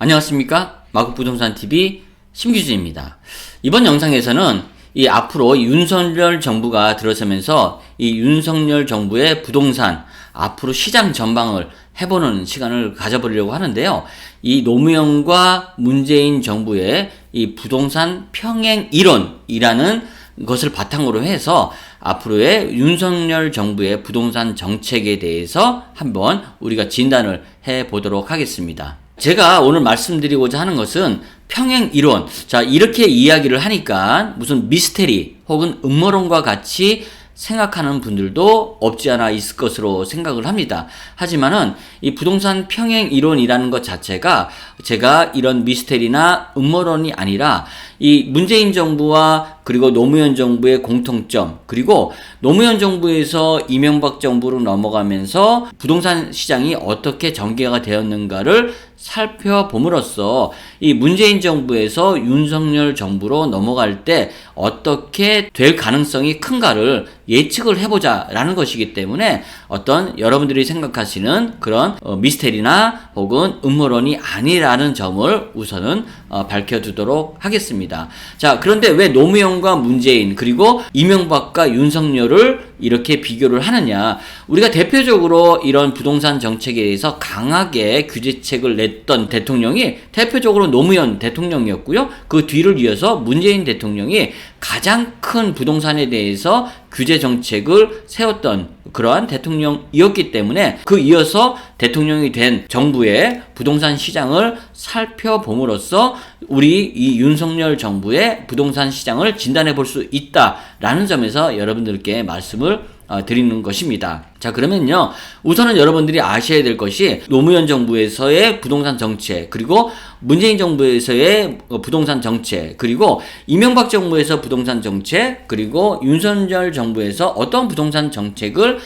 안녕하십니까? 마국부동산TV 심규진입니다. 이번 영상에서는 이 앞으로 윤석열 정부가 들어서면서 이 윤석열 정부의 부동산 앞으로 시장 전망을 해보는 시간을 가져보려고 하는데요. 이 노무현과 문재인 정부의 이 부동산 평행 이론이라는 것을 바탕으로 해서 앞으로의 윤석열 정부의 부동산 정책에 대해서 한번 우리가 진단을 해보도록 하겠습니다. 제가 오늘 말씀드리고자 하는 것은 평행 이론. 자, 이렇게 이야기를 하니까 무슨 미스테리 혹은 음모론과 같이 생각하는 분들도 없지 않아 있을 것으로 생각을 합니다. 하지만은 이 부동산 평행 이론이라는 것 자체가 제가 이런 미스테리나 음모론이 아니라 이 문재인 정부와 그리고 노무현 정부의 공통점, 그리고 노무현 정부에서 이명박 정부로 넘어가면서 부동산 시장이 어떻게 전개가 되었는가를 살펴봄으로써 이 문재인 정부에서 윤석열 정부로 넘어갈 때 어떻게 될 가능성이 큰가를 예측을 해보자 라는 것이기 때문에 어떤 여러분들이 생각하시는 그런 미스테리나 혹은 음모론이 아니라는 점을 우선은 밝혀두도록 하겠습니다. 자, 그런데 왜 노무현과 문재인 그리고 이명박과 윤석열을 이렇게 비교를 하느냐? 우리가 대표적으로 이런 부동산 정책에 대해서 강하게 규제책을 냈던 대통령이 대표적으로 노무현 대통령이었고요. 그 뒤를 이어서 문재인 대통령이 가장 큰 부동산에 대해서 규제 정책을 세웠던 그러한 대통령이었기 때문에 그 이어서 대통령이 된 정부의 부동산 시장을 살펴봄으로써 우리 이 윤석열 정부의 부동산 시장을 진단해 볼 수 있다라는 점에서 여러분들께 말씀을 드리는 것입니다. 자, 그러면요, 우선은 여러분들이 아셔야 될 것이 노무현 정부에서의 부동산 정책, 그리고 문재인 정부에서의 부동산 정책, 그리고 이명박 정부에서 부동산 정책, 그리고 윤석열 정부에서 어떤 부동산 정책을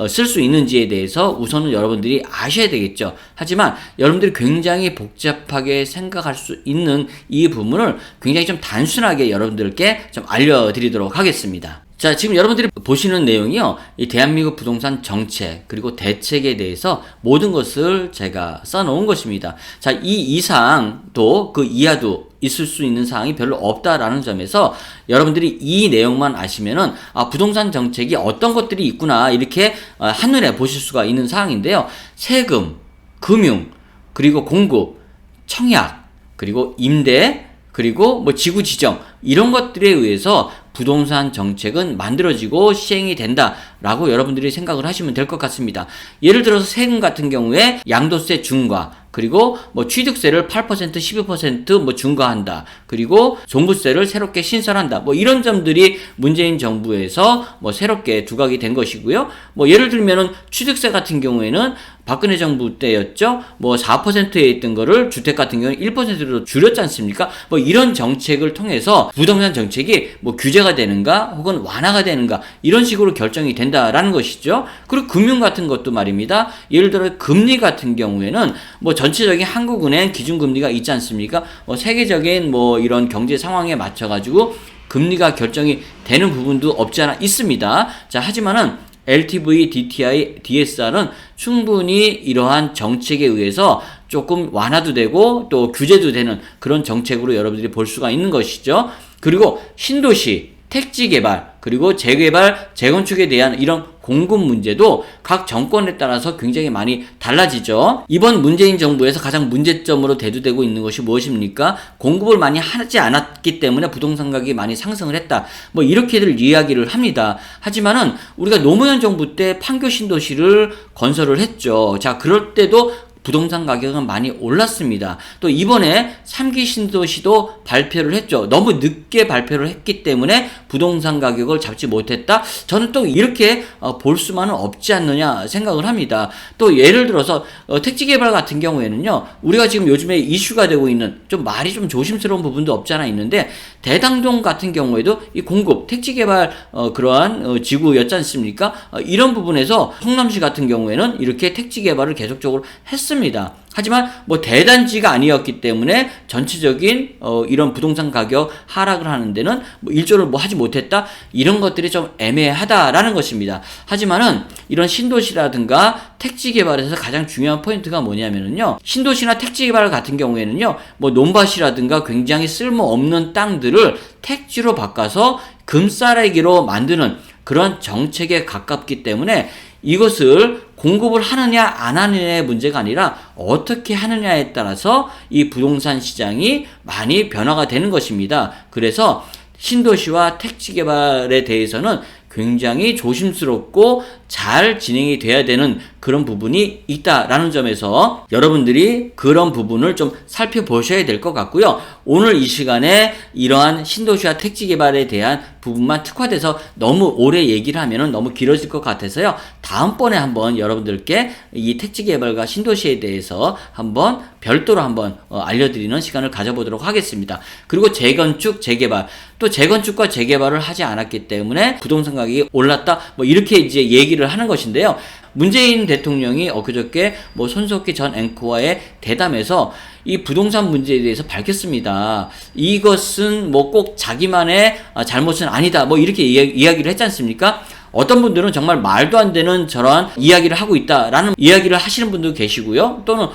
쓸 수 있는지에 대해서 우선은 여러분들이 아셔야 되겠죠. 하지만 여러분들이 굉장히 복잡하게 생각할 수 있는 이 부분을 굉장히 좀 단순하게 여러분들께 좀 알려드리도록 하겠습니다. 자, 지금 여러분들이 보시는 내용이요, 이 대한민국 부동산 정책 그리고 대책에 대해서 모든 것을 제가 써놓은 것입니다. 자, 이 사항도 그 이하도 있을 수 있는 사항이 별로 없다라는 점에서 여러분들이 이 내용만 아시면은 부동산 정책이 어떤 것들이 있구나 이렇게 한눈에 보실 수가 있는 사항인데요. 세금, 금융, 그리고 공급, 청약, 그리고 임대, 그리고 뭐 지구 지정 이런 것들에 의해서 부동산 정책은 만들어지고 시행이 된다라고 여러분들이 생각을 하시면 될 것 같습니다. 예를 들어서 세금 같은 경우에 양도세 중과, 그리고 뭐 취득세를 8%, 12% 뭐 중과한다. 그리고 종부세를 새롭게 신설한다. 뭐 이런 점들이 문재인 정부에서 뭐 새롭게 두각이 된 것이고요. 뭐 예를 들면은 취득세 같은 경우에는 박근혜 정부 때였죠. 뭐 4%에 있던 거를 주택 같은 경우는 1%로 줄였지 않습니까? 뭐 이런 정책을 통해서 부동산 정책이 뭐 규제가 되는가 혹은 완화가 되는가 이런 식으로 결정이 된다라는 것이죠. 그리고 금융 같은 것도 말입니다. 예를 들어 금리 같은 경우에는 뭐 전체적인 한국은행 기준금리가 있지 않습니까? 뭐 세계적인 뭐 이런 경제 상황에 맞춰가지고 금리가 결정이 되는 부분도 없지 않아 있습니다. 자, 하지만은 LTV, DTI, DSR은 충분히 이러한 정책에 의해서 조금 완화도 되고 또 규제도 되는 그런 정책으로 여러분들이 볼 수가 있는 것이죠. 그리고 신도시, 택지 개발, 그리고 재개발, 재건축에 대한 이런 공급 문제도 각 정권에 따라서 굉장히 많이 달라지죠. 이번 문재인 정부에서 가장 문제점으로 대두되고 있는 것이 무엇입니까? 공급을 많이 하지 않았기 때문에 부동산 가격이 많이 상승을 했다. 뭐 이렇게들 이야기를 합니다. 하지만은 우리가 노무현 정부 때 판교 신도시를 건설을 했죠. 자, 그럴 때도 부동산 가격은 많이 올랐습니다. 또 이번에 3기 신도시도 발표를 했죠. 너무 늦게 발표를 했기 때문에 부동산 가격을 잡지 못했다? 저는 또 이렇게 볼 수만은 없지 않느냐 생각을 합니다. 또 예를 들어서 택지 개발 같은 경우에는요, 우리가 지금 요즘에 이슈가 되고 있는 좀 말이 좀 조심스러운 부분도 없지 않아 있는데 대당동 같은 경우에도 이 공급, 택지 개발 그러한 지구였지 않습니까? 이런 부분에서 성남시 같은 경우에는 이렇게 택지 개발을 계속적으로 했습니다. 컸습니다. 하지만 뭐 대단지가 아니었기 때문에 전체적인 이런 부동산 가격 하락을 하는 데는 뭐 일조를 뭐 하지 못했다, 이런 것들이 좀 애매하다라는 것입니다. 하지만은 이런 신도시라든가 택지 개발에서 가장 중요한 포인트가 뭐냐면은요, 신도시나 택지 개발 같은 경우에는요, 뭐 논밭이라든가 굉장히 쓸모없는 땅들을 택지로 바꿔서 금싸레기로 만드는 그런 정책에 가깝기 때문에 이것을 공급을 하느냐 안 하느냐의 문제가 아니라 어떻게 하느냐에 따라서 이 부동산 시장이 많이 변화가 되는 것입니다. 그래서 신도시와 택지 개발에 대해서는 굉장히 조심스럽고 잘 진행이 돼야 되는 그런 부분이 있다라는 점에서 여러분들이 그런 부분을 좀 살펴보셔야 될 것 같고요. 오늘 이 시간에 이러한 신도시와 택지 개발에 대한 부분만 특화돼서 너무 오래 얘기를 하면은 너무 길어질 것 같아서요. 다음번에 한번 여러분들께 이 택지 개발과 신도시에 대해서 한번 별도로 한번 알려드리는 시간을 가져보도록 하겠습니다. 그리고 재건축, 재개발, 또 재건축과 재개발을 하지 않았기 때문에 부동산 가격이 올랐다, 뭐 이렇게 이제 얘기를 하는 것인데요. 문재인 대통령이 엊그저께 뭐 손석희 전 앵커와의 대담에서 이 부동산 문제에 대해서 밝혔습니다. 이것은 뭐 꼭 자기만의 잘못은 아니다, 뭐 이렇게 이야기를 했지 않습니까? 어떤 분들은 정말 말도 안 되는 저러한 이야기를 하고 있다라는 이야기를 하시는 분도 계시고요. 또는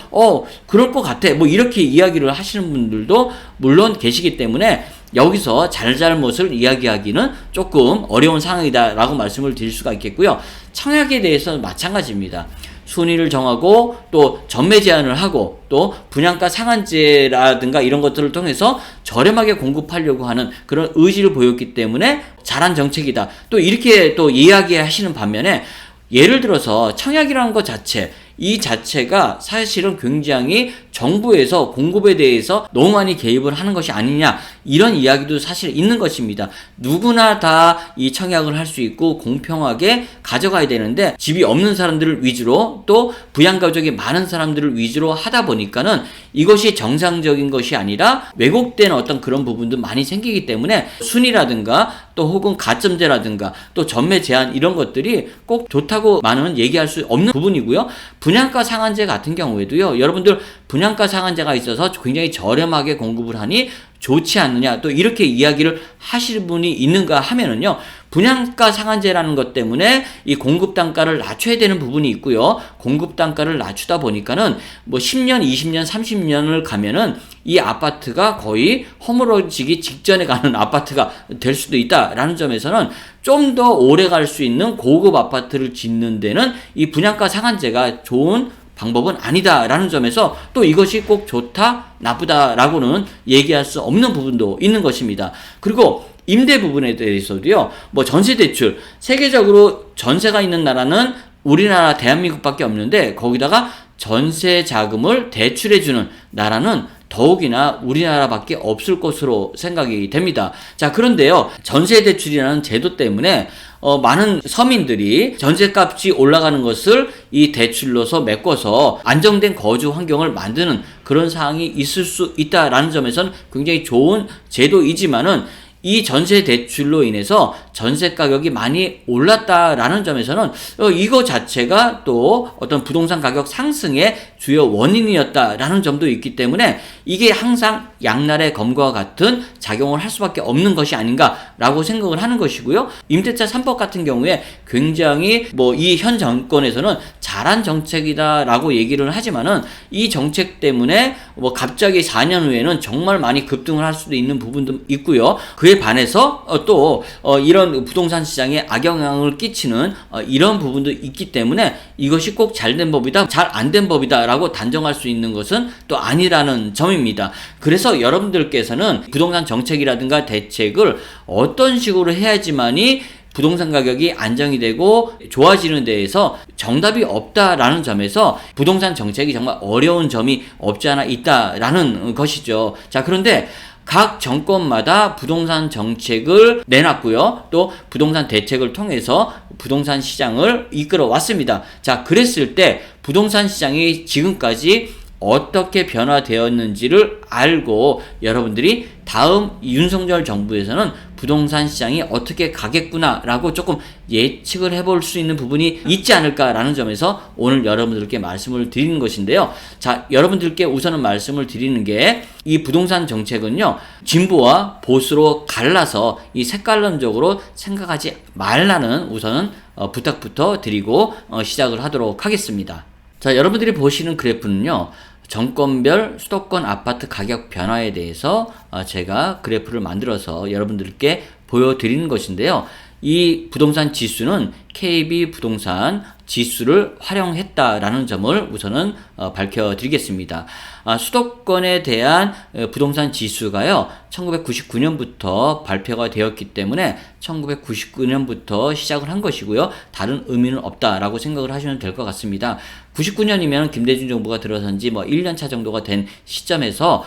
그럴 것 같아, 뭐 이렇게 이야기를 하시는 분들도 물론 계시기 때문에 여기서 잘잘못을 이야기하기는 조금 어려운 상황이다라고 말씀을 드릴 수가 있겠고요. 청약에 대해서는 마찬가지입니다. 순위를 정하고 또 전매 제한을 하고 또 분양가 상한제라든가 이런 것들을 통해서 저렴하게 공급하려고 하는 그런 의지를 보였기 때문에 잘한 정책이다, 또 이렇게 또 이야기하시는 반면에, 예를 들어서 청약이라는 것 자체, 이 자체가 사실은 굉장히 정부에서 공급에 대해서 너무 많이 개입을 하는 것이 아니냐, 이런 이야기도 사실 있는 것입니다. 누구나 다 이 청약을 할 수 있고 공평하게 가져가야 되는데 집이 없는 사람들을 위주로 또 부양가족이 많은 사람들을 위주로 하다 보니까는 이것이 정상적인 것이 아니라 왜곡된 어떤 그런 부분도 많이 생기기 때문에 순위라든가 또 혹은 가점제라든가 또 전매 제한, 이런 것들이 꼭 좋다고만은 얘기할 수 없는 부분이고요. 분양가 상한제 같은 경우에도요, 여러분들 분양가 상한제가 있어서 굉장히 저렴하게 공급을 하니 좋지 않느냐, 또 이렇게 이야기를 하시는 분이 있는가 하면은요, 분양가 상한제라는 것 때문에 이 공급 단가를 낮춰야 되는 부분이 있고요. 공급 단가를 낮추다 보니까는 뭐 10년, 20년, 30년을 가면은 이 아파트가 거의 허물어지기 직전에 가는 아파트가 될 수도 있다라는 점에서는 좀 더 오래 갈 수 있는 고급 아파트를 짓는 데는 이 분양가 상한제가 좋은 방법은 아니다라는 점에서 또 이것이 꼭 좋다, 나쁘다라고는 얘기할 수 없는 부분도 있는 것입니다. 그리고 임대 부분에 대해서도요, 뭐 전세 대출, 세계적으로 전세가 있는 나라는 우리나라 대한민국밖에 없는데 거기다가 전세 자금을 대출해주는 나라는 더욱이나 우리나라밖에 없을 것으로 생각이 됩니다. 자, 그런데요, 전세 대출이라는 제도 때문에 많은 서민들이 전세값이 올라가는 것을 이 대출로서 메꿔서 안정된 거주 환경을 만드는 그런 상황이 있을 수 있다라는 점에서는 굉장히 좋은 제도이지만은, 이 전세 대출로 인해서 전세 가격이 많이 올랐다라는 점에서는 이거 자체가 또 어떤 부동산 가격 상승의 주요 원인이었다라는 점도 있기 때문에 이게 항상 양날의 검과 같은 작용을 할 수밖에 없는 것이 아닌가라고 생각을 하는 것이고요. 임대차 3법 같은 경우에 굉장히 뭐 이 현 정권에서는 잘한 정책이다라고 얘기를 하지만은 이 정책 때문에 뭐 갑자기 4년 후에는 정말 많이 급등을 할 수도 있는 부분도 있고요. 그에 반해서 또 이런 부동산 시장에 악영향을 끼치는 이런 부분도 있기 때문에 이것이 꼭 잘된 법이다, 잘 안 된 법이다 라고 단정할 수 있는 것은 또 아니라는 점입니다. 그래서 여러분들께서는 부동산 정책이라든가 대책을 어떤 식으로 해야지만이 부동산 가격이 안정이 되고 좋아지는 데에서 정답이 없다라는 점에서 부동산 정책이 정말 어려운 점이 없지 않아 있다라는 것이죠. 자, 그런데 각 정권마다 부동산 정책을 내놨고요. 또 부동산 대책을 통해서 부동산 시장을 이끌어 왔습니다. 자, 그랬을 때 부동산 시장이 지금까지 어떻게 변화되었는지를 알고 여러분들이 다음 윤석열 정부에서는 부동산 시장이 어떻게 가겠구나라고 조금 예측을 해볼 수 있는 부분이 있지 않을까라는 점에서 오늘 여러분들께 말씀을 드리는 것인데요. 자, 여러분들께 우선은 말씀을 드리는 게 이 부동산 정책은요, 진보와 보수로 갈라서 이 색깔론적으로 생각하지 말라는 우선은 부탁부터 드리고 시작을 하도록 하겠습니다. 자, 여러분들이 보시는 그래프는요, 정권별 수도권 아파트 가격 변화에 대해서 제가 그래프를 만들어서 여러분들께 보여드리는 것인데요. 이 부동산 지수는 KB 부동산 지수를 활용했다라는 점을 우선은 밝혀드리겠습니다. 수도권에 대한 부동산 지수가요, 1999년부터 발표가 되었기 때문에 1999년부터 시작을 한 것이고요. 다른 의미는 없다라고 생각을 하시면 될 것 같습니다. 99년이면 김대중 정부가 들어선 지 1년 차 정도가 된 시점에서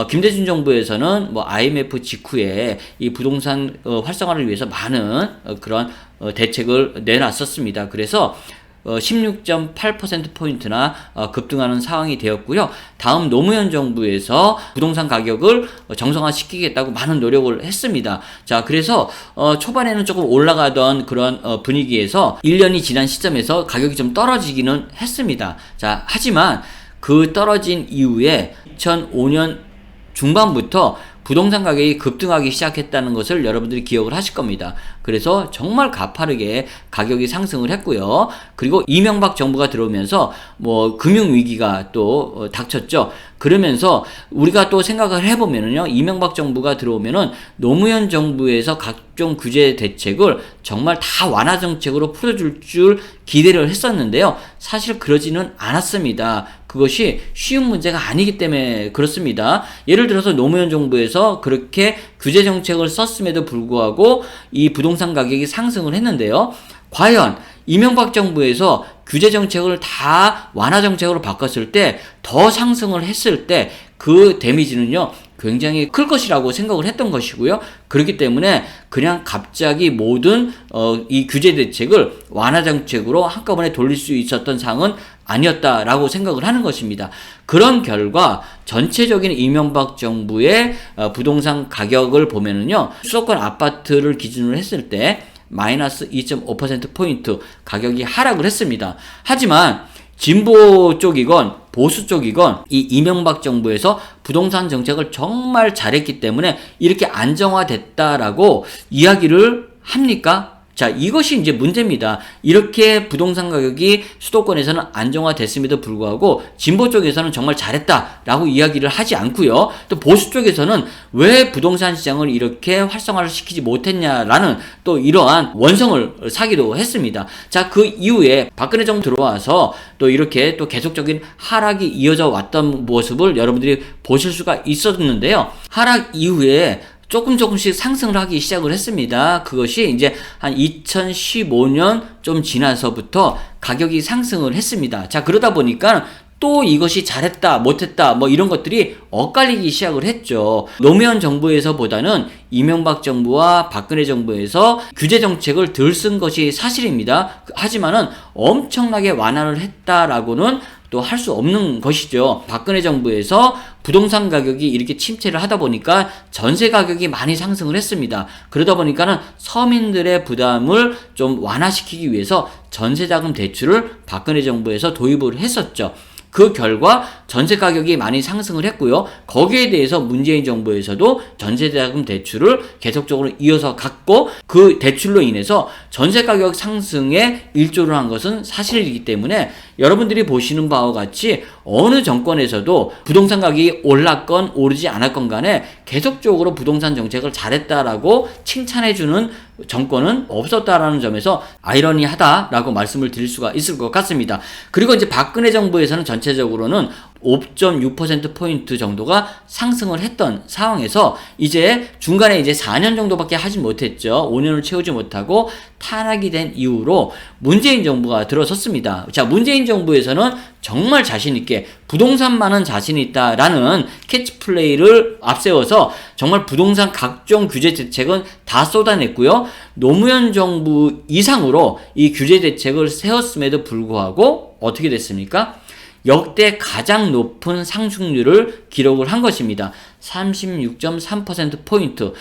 김대중 정부에서는 IMF 직후에 이 부동산 활성화를 위해서 많은 그런 대책을 내놨었습니다. 그래서 16.8%포인트나 급등하는 상황이 되었고요. 다음 노무현 정부에서 부동산 가격을 정상화시키겠다고 많은 노력을 했습니다. 자, 그래서 초반에는 조금 올라가던 그런 분위기에서 1년이 지난 시점에서 가격이 좀 떨어지기는 했습니다. 자, 하지만 그 떨어진 이후에 2005년 중반부터 부동산 가격이 급등하기 시작했다는 것을 여러분들이 기억을 하실 겁니다. 그래서 정말 가파르게 가격이 상승을 했고요. 그리고 이명박 정부가 들어오면서 금융위기가 또 닥쳤죠. 그러면서 우리가 또 생각을 해보면은요, 이명박 정부가 들어오면은 노무현 정부에서 각종 규제 대책을 정말 다 완화 정책으로 풀어줄 줄 기대를 했었는데요. 사실 그러지는 않았습니다. 그것이 쉬운 문제가 아니기 때문에 그렇습니다. 예를 들어서 노무현 정부에서 그렇게 규제 정책을 썼음에도 불구하고 이 부동산 가격이 상승을 했는데요. 과연 이명박 정부에서 규제 정책을 다 완화 정책으로 바꿨을 때 더 상승을 했을 때 그 데미지는요, 굉장히 클 것이라고 생각을 했던 것이고요. 그렇기 때문에 그냥 갑자기 모든 이 규제 대책을 완화 정책으로 한꺼번에 돌릴 수 있었던 상황은 아니었다라고 생각을 하는 것입니다. 그런 결과 전체적인 이명박 정부의 부동산 가격을 보면은요, 수도권 아파트를 기준으로 했을 때 마이너스 2.5%포인트 가격이 하락을 했습니다. 하지만 진보 쪽이건 보수 쪽이건 이 이명박 정부에서 부동산 정책을 정말 잘했기 때문에 이렇게 안정화됐다라고 이야기를 합니까? 자, 이것이 이제 문제입니다. 이렇게 부동산 가격이 수도권에서는 안정화됐음에도 불구하고 진보 쪽에서는 정말 잘했다라고 이야기를 하지 않고요. 또 보수 쪽에서는 왜 부동산 시장을 이렇게 활성화를 시키지 못했냐라는 또 이러한 원성을 사기도 했습니다. 자, 그 이후에 박근혜 정부 들어와서 또 이렇게 또 계속적인 하락이 이어져 왔던 모습을 여러분들이 보실 수가 있었는데요. 하락 이후에 조금씩 상승을 하기 시작을 했습니다. 그것이 이제 한 2015년 좀 지나서부터 가격이 상승을 했습니다. 자, 그러다 보니까 또 이것이 잘했다, 못했다, 이런 것들이 엇갈리기 시작을 했죠. 노무현 정부에서보다는 이명박 정부와 박근혜 정부에서 규제 정책을 덜 쓴 것이 사실입니다. 하지만은 엄청나게 완화를 했다라고는 또 할 수 없는 것이죠. 박근혜 정부에서 부동산 가격이 이렇게 침체를 하다 보니까 전세 가격이 많이 상승을 했습니다. 그러다 보니까는 서민들의 부담을 좀 완화시키기 위해서 전세자금 대출을 박근혜 정부에서 도입을 했었죠. 그 결과 전세 가격이 많이 상승을 했고요. 거기에 대해서 문재인 정부에서도 전세자금 대출을 계속적으로 이어서 갔고, 그 대출로 인해서 전세 가격 상승에 일조를 한 것은 사실이기 때문에 여러분들이 보시는 바와 같이 어느 정권에서도 부동산 가격이 올랐건 오르지 않았건 간에 계속적으로 부동산 정책을 잘했다라고 칭찬해주는 정권은 없었다라는 점에서 아이러니하다라고 말씀을 드릴 수가 있을 것 같습니다. 그리고 이제 박근혜 정부에서는 전체적으로는 5.6%포인트 정도가 상승을 했던 상황에서 이제 중간에 이제 4년 정도밖에 하지 못했죠. 5년을 채우지 못하고 탄핵이 된 이후로 문재인 정부가 들어섰습니다. 자, 문재인 정부에서는 정말 자신있게 부동산만은 자신있다라는 캐치플레이를 앞세워서 정말 부동산 각종 규제 대책은 다 쏟아냈고요. 노무현 정부 이상으로 이 규제 대책을 세웠음에도 불구하고 어떻게 됐습니까? 역대 가장 높은 상승률을 기록을 한 것입니다. 36.3%포인트.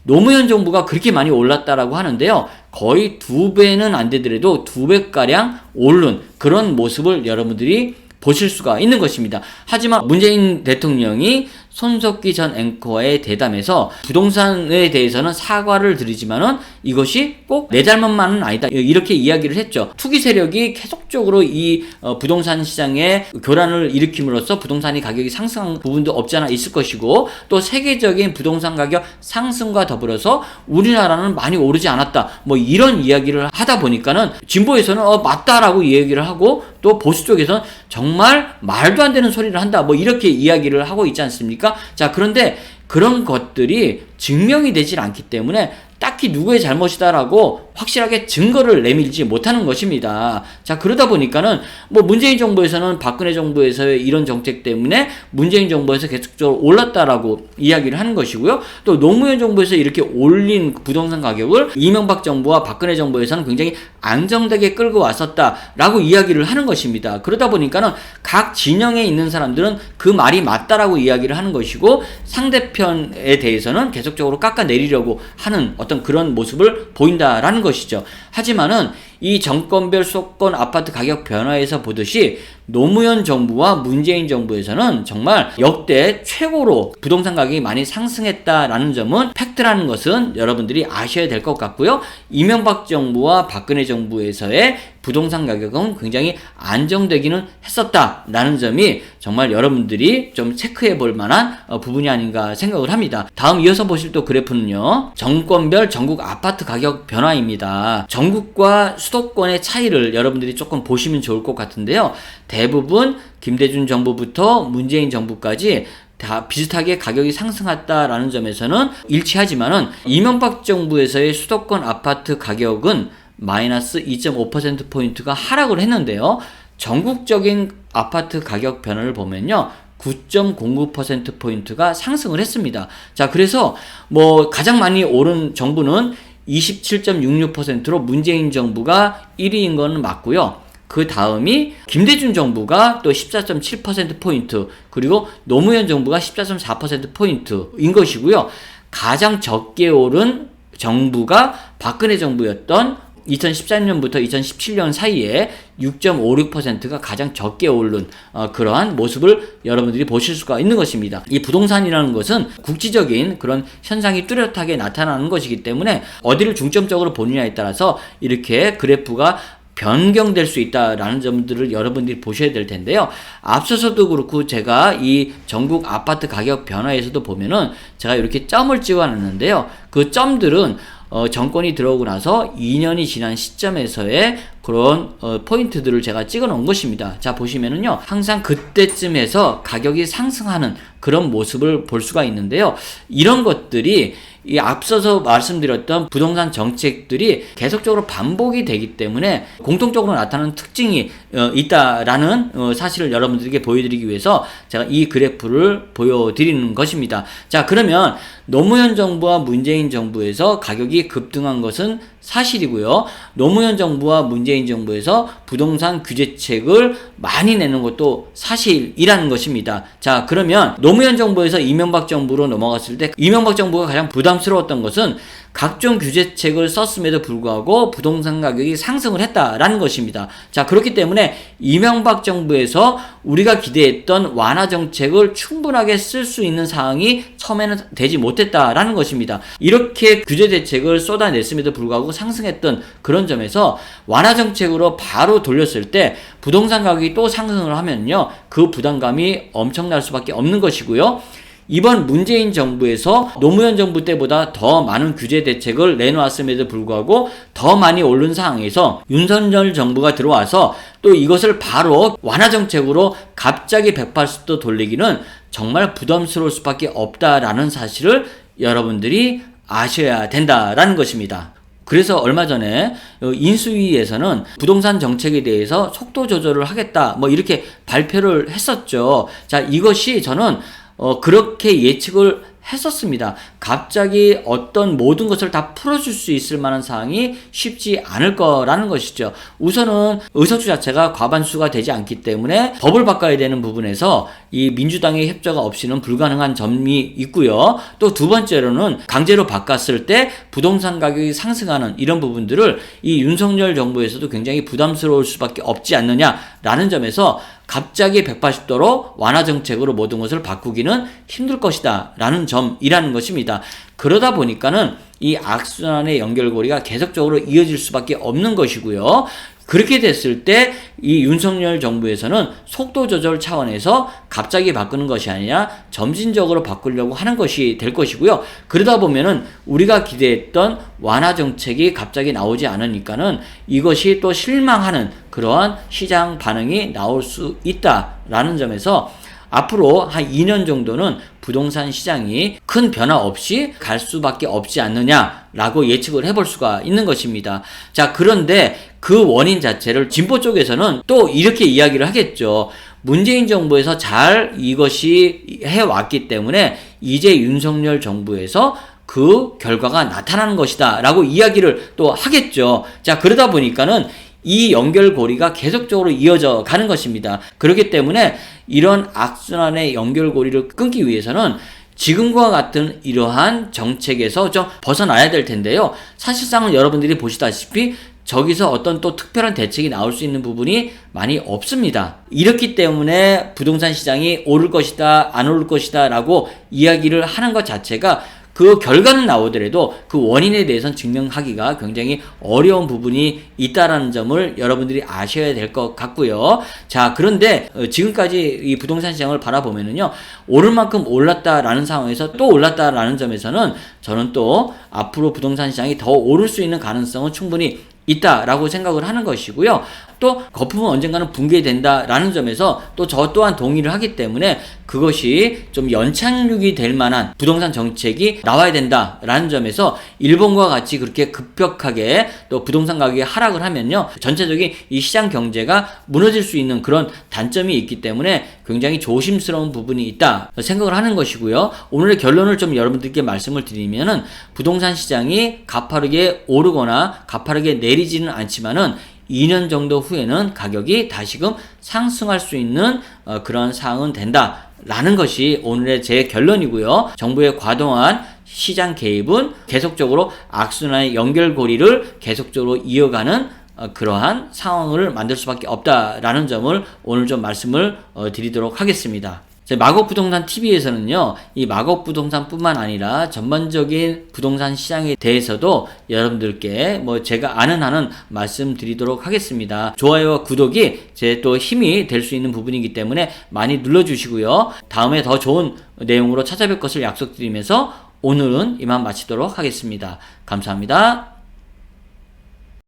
노무현 정부가 그렇게 많이 올랐다라고 하는데요. 거의 2배는 안 되더라도 2배가량 오른 그런 모습을 여러분들이 보실 수가 있는 것입니다. 하지만 문재인 대통령이 손석희 전 앵커의 대담에서 부동산에 대해서는 사과를 드리지만은 이것이 꼭 내 잘못만은 아니다. 이렇게 이야기를 했죠. 투기 세력이 계속적으로 이 부동산 시장에 교란을 일으킴으로써 부동산이 가격이 상승한 부분도 없지 않아 있을 것이고 또 세계적인 부동산 가격 상승과 더불어서 우리나라는 많이 오르지 않았다. 뭐 이런 이야기를 하다 보니까는 진보에서는 맞다라고 이야기를 하고 또 보수 쪽에서는 정말 말도 안 되는 소리를 한다. 뭐 이렇게 이야기를 하고 있지 않습니까? 자, 그런데 그런 것들이 증명이 되질 않기 때문에 딱히 누구의 잘못이다라고 확실하게 증거를 내밀지 못하는 것입니다. 자, 그러다 보니까는 뭐 문재인 정부에서는 박근혜 정부에서의 이런 정책 때문에 문재인 정부에서 계속적으로 올랐다라고 이야기를 하는 것이고요. 또 노무현 정부에서 이렇게 올린 부동산 가격을 이명박 정부와 박근혜 정부에서는 굉장히 안정되게 끌고 왔었다라고 이야기를 하는 것입니다. 그러다 보니까는 각 진영에 있는 사람들은 그 말이 맞다라고 이야기를 하는 것이고 상대편에 대해서는 계속적으로 깎아내리려고 하는 어떤 그런 모습을 보인다라는 것이죠. 하지만은 이 정권별 수도권 아파트 가격 변화에서 보듯이 노무현 정부와 문재인 정부에서는 정말 역대 최고로 부동산 가격이 많이 상승했다라는 점은 팩트라는 것은 여러분들이 아셔야 될 것 같고요. 이명박 정부와 박근혜 정부에서의 부동산 가격은 굉장히 안정되기는 했었다라는 점이 정말 여러분들이 좀 체크해 볼 만한 부분이 아닌가 생각을 합니다. 다음 이어서 보실 또 그래프는요. 정권별 전국 아파트 가격 변화입니다. 전국과 수도권의 차이를 여러분들이 조금 보시면 좋을 것 같은데요. 대부분 김대중 정부부터 문재인 정부까지 다 비슷하게 가격이 상승했다라는 점에서는 일치하지만은 이명박 정부에서의 수도권 아파트 가격은 마이너스 2.5%포인트가 하락을 했는데요. 전국적인 아파트 가격 변화를 보면요. 9.09%포인트가 상승을 했습니다. 자, 그래서 뭐 가장 많이 오른 정부는 27.66%로 문재인 정부가 1위인 건 맞고요. 그 다음이 김대중 정부가 또 14.7%포인트, 그리고 노무현 정부가 14.4%포인트인 것이고요. 가장 적게 오른 정부가 박근혜 정부였던 2014년부터 2017년 사이에 6.56%가 가장 적게 오른 그러한 모습을 여러분들이 보실 수가 있는 것입니다. 이 부동산이라는 것은 국지적인 그런 현상이 뚜렷하게 나타나는 것이기 때문에 어디를 중점적으로 보느냐에 따라서 이렇게 그래프가 변경될 수 있다라는 점들을 여러분들이 보셔야 될 텐데요. 앞서서도 그렇고 제가 이 전국 아파트 가격 변화에서도 보면은 제가 이렇게 점을 찍어놨는데요. 그 점들은 정권이 들어오고 나서 2년이 지난 시점에서의 그런 포인트들을 제가 찍어 놓은 것입니다. 자, 보시면은요. 항상 그때쯤에서 가격이 상승하는 그런 모습을 볼 수가 있는데요. 이런 것들이 이 앞서서 말씀드렸던 부동산 정책들이 계속적으로 반복이 되기 때문에 공통적으로 나타나는 특징이 있다라는 사실을 여러분들에게 보여드리기 위해서 제가 이 그래프를 보여드리는 것입니다. 자, 그러면 노무현 정부와 문재인 정부에서 가격이 급등한 것은 사실이고요. 노무현 정부와 문재인 정부에서 부동산 규제책을 많이 내는 것도 사실이라는 것입니다. 자, 그러면 노무현 정부에서 이명박 정부로 넘어갔을 때 이명박 정부가 가장 부담스러웠던 것은 각종 규제책을 썼음에도 불구하고 부동산 가격이 상승을 했다라는 것입니다. 자, 그렇기 때문에 이명박 정부에서 우리가 기대했던 완화 정책을 충분하게 쓸 수 있는 상황이 처음에는 되지 못했다라는 것입니다. 이렇게 규제 대책을 쏟아냈음에도 불구하고 상승했던 그런 점에서 완화 정책으로 바로 돌렸을 때 부동산 가격이 또 상승을 하면요. 그 부담감이 엄청날 수밖에 없는 것이고요. 이번 문재인 정부에서 노무현 정부 때보다 더 많은 규제 대책을 내놓았음에도 불구하고 더 많이 오른 상황에서 윤석열 정부가 들어와서 또 이것을 바로 완화 정책으로 갑자기 180도 돌리기는 정말 부담스러울 수밖에 없다라는 사실을 여러분들이 아셔야 된다라는 것입니다. 그래서 얼마 전에 인수위에서는 부동산 정책에 대해서 속도 조절을 하겠다 뭐 이렇게 발표를 했었죠. 자, 이것이 저는 그렇게 예측을 했었습니다. 갑자기 어떤 모든 것을 다 풀어줄 수 있을 만한 사항이 쉽지 않을 거라는 것이죠. 우선은 의석수 자체가 과반수가 되지 않기 때문에 법을 바꿔야 되는 부분에서 이 민주당의 협조가 없이는 불가능한 점이 있고요. 또 두 번째로는 강제로 바꿨을 때 부동산 가격이 상승하는 이런 부분들을 이 윤석열 정부에서도 굉장히 부담스러울 수밖에 없지 않느냐라는 점에서 갑자기 180도로 완화 정책으로 모든 것을 바꾸기는 힘들 것이다 라는 점이라는 것입니다. 그러다 보니까는 이 악순환의 연결고리가 계속적으로 이어질 수밖에 없는 것이고요. 그렇게 됐을 때 이 윤석열 정부에서는 속도 조절 차원에서 갑자기 바꾸는 것이 아니라 점진적으로 바꾸려고 하는 것이 될 것이고요. 그러다 보면은 우리가 기대했던 완화 정책이 갑자기 나오지 않으니까는 이것이 또 실망하는 그러한 시장 반응이 나올 수 있다라는 점에서 앞으로 한 2년 정도는 부동산 시장이 큰 변화 없이 갈 수밖에 없지 않느냐라고 예측을 해볼 수가 있는 것입니다. 자, 그런데 그 원인 자체를 진보 쪽에서는 또 이렇게 이야기를 하겠죠. 문재인 정부에서 잘 이것이 해왔기 때문에 이제 윤석열 정부에서 그 결과가 나타나는 것이다 라고 이야기를 또 하겠죠. 자, 그러다 보니까는 이 연결고리가 계속적으로 이어져 가는 것입니다. 그렇기 때문에 이런 악순환의 연결고리를 끊기 위해서는 지금과 같은 이러한 정책에서 좀 벗어나야 될 텐데요. 사실상은 여러분들이 보시다시피 저기서 어떤 또 특별한 대책이 나올 수 있는 부분이 많이 없습니다. 이렇기 때문에 부동산 시장이 오를 것이다, 안 오를 것이다 라고 이야기를 하는 것 자체가 그 결과는 나오더라도 그 원인에 대해서는 증명하기가 굉장히 어려운 부분이 있다라는 점을 여러분들이 아셔야 될 것 같고요. 자, 그런데 지금까지 이 부동산 시장을 바라보면은요, 오를 만큼 올랐다라는 상황에서 또 올랐다라는 점에서는 저는 또 앞으로 부동산 시장이 더 오를 수 있는 가능성은 충분히 있다라고 생각을 하는 것이고요. 또 거품은 언젠가는 붕괴된다라는 점에서 또 저 또한 동의를 하기 때문에 그것이 좀 연착륙이 될 만한 부동산 정책이 나와야 된다라는 점에서 일본과 같이 그렇게 급격하게 또 부동산 가격이 하락을 하면요, 전체적인 이 시장 경제가 무너질 수 있는 그런 단점이 있기 때문에 굉장히 조심스러운 부분이 있다 생각을 하는 것이고요. 오늘의 결론을 좀 여러분들께 말씀을 드리면은 부동산 시장이 가파르게 오르거나 가파르게 내리지는 않지만은 2년 정도 후에는 가격이 다시금 상승할 수 있는 그런 상황은 된다라는 것이 오늘의 제 결론이고요. 정부의 과도한 시장 개입은 계속적으로 악순환의 연결고리를 계속적으로 이어가는 그러한 상황을 만들 수밖에 없다라는 점을 오늘 좀 말씀을 드리도록 하겠습니다. 마곡부동산 TV에서는요, 이 마곡부동산뿐만 아니라 전반적인 부동산 시장에 대해서도 여러분들께 제가 아는 한은 말씀드리도록 하겠습니다. 좋아요와 구독이 제 또 힘이 될 수 있는 부분이기 때문에 많이 눌러주시고요. 다음에 더 좋은 내용으로 찾아뵐 것을 약속드리면서 오늘은 이만 마치도록 하겠습니다. 감사합니다.